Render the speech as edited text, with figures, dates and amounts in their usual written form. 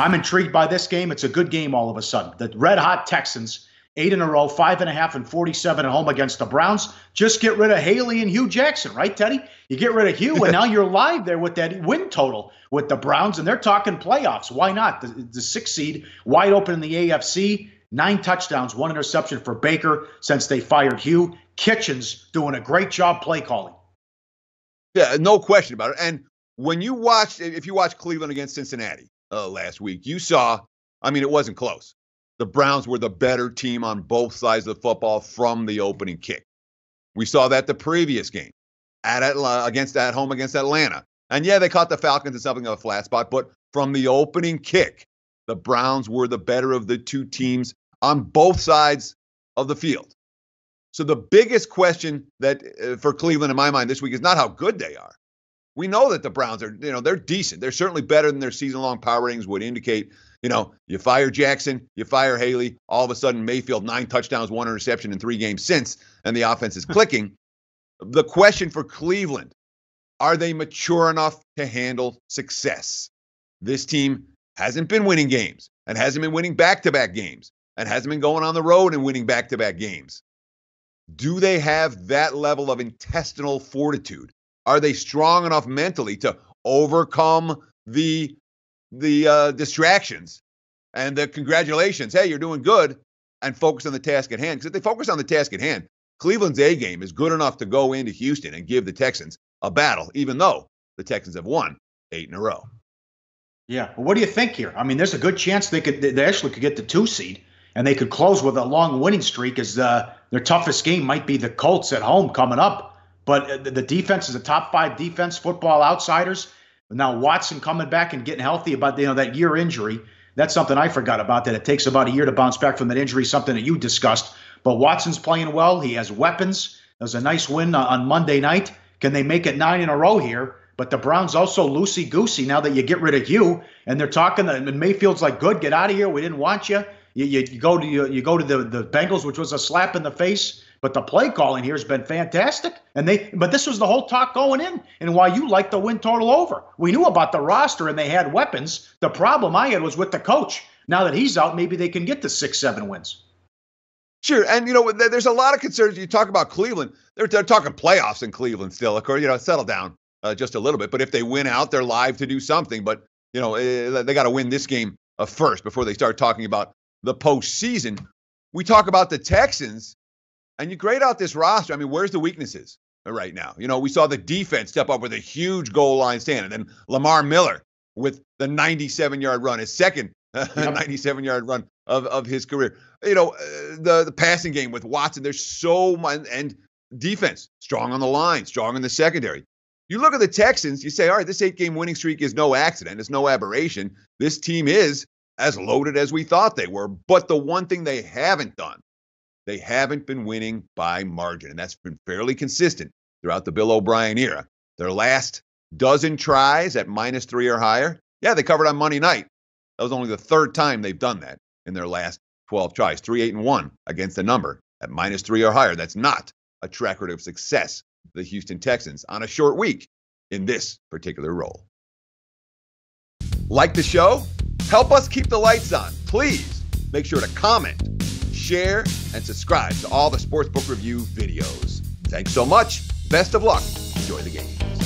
I'm intrigued by this game. It's a good game all of a sudden. The red-hot Texans, 8 in a row, 5.5 and 47 at home against the Browns. Just get rid of Haley and Hugh Jackson, right, Teddy? You get rid of Hugh, and now you're live there with that win total with the Browns, and they're talking playoffs. Why not? The 6th seed, wide open in the AFC, 9 touchdowns, 1 interception for Baker since they fired Hugh. Kitchens doing a great job play calling. Yeah, no question about it. And when you watched, if you watched Cleveland against Cincinnati last week, you saw, I mean, it wasn't close. The Browns were the better team on both sides of the football from the opening kick. We saw that the previous game at home against Atlanta. And yeah, they caught the Falcons in something of a flat spot, but from the opening kick, the Browns were the better of the two teams on both sides of the field. So the biggest question that for Cleveland in my mind this week is not how good they are. We know that the Browns are, they're decent. They're certainly better than their season-long power ratings would indicate. You fire Jackson, you fire Haley, all of a sudden Mayfield, 9 touchdowns, 1 interception in 3 games since, and the offense is clicking. The question for Cleveland, are they mature enough to handle success? This team hasn't been winning games and hasn't been winning back-to-back games and hasn't been going on the road and winning back-to-back games. Do they have that level of intestinal fortitude? Are they strong enough mentally to overcome the distractions and the congratulations, hey, you're doing good, and focus on the task at hand? Because if they focus on the task at hand, Cleveland's A game is good enough to go into Houston and give the Texans a battle, even though the Texans have won 8 in a row. Yeah. Well, what do you think here? I mean, there's a good chance they actually could get the 2 seed, and they could close with a long winning streak, as their toughest game might be the Colts at home coming up. But the defense is a top 5 defense, Football Outsiders. Now Watson coming back and getting healthy, about that year injury. That's something I forgot about, that it takes about a year to bounce back from that injury, something that you discussed. But Watson's playing well. He has weapons. It was a nice win on Monday night. Can they make it 9 in a row here? But the Browns also loosey-goosey now that you get rid of Hugh. And they're talking, and Mayfield's like, good, get out of here. We didn't want you. You go to the Bengals, which was a slap in the face. But the play calling here has been fantastic. But this was the whole talk going in, and why you like the win total over. We knew about the roster and they had weapons. The problem I had was with the coach. Now that he's out, maybe they can get to 6-7 wins. Sure, and there's a lot of concerns. You talk about Cleveland; they're talking playoffs in Cleveland still. Of course, settle down just a little bit. But if they win out, they're live to do something. But they got to win this game first before they start talking about the postseason. We talk about the Texans. And you grade out this roster. I mean, where's the weaknesses right now? We saw the defense step up with a huge goal line stand. And then Lamar Miller with the 97-yard run, his second 97-yard run of his career. The passing game with Watson, there's so much. And defense, strong on the line, strong in the secondary. You look at the Texans, you say, all right, this 8-game winning streak is no accident. It's no aberration. This team is as loaded as we thought they were. But the one thing they haven't done, they haven't been winning by margin, and that's been fairly consistent throughout the Bill O'Brien era. Their last dozen tries at -3 or higher, yeah, they covered on Monday night. That was only the 3rd time they've done that in their last 12 tries. 3-8-1 against the number at -3 or higher. That's not a track record of success for the Houston Texans on a short week in this particular role. Like the show? Help us keep the lights on. Please make sure to comment, share, and subscribe to all the Sportsbook Review videos. Thanks so much. Best of luck. Enjoy the games.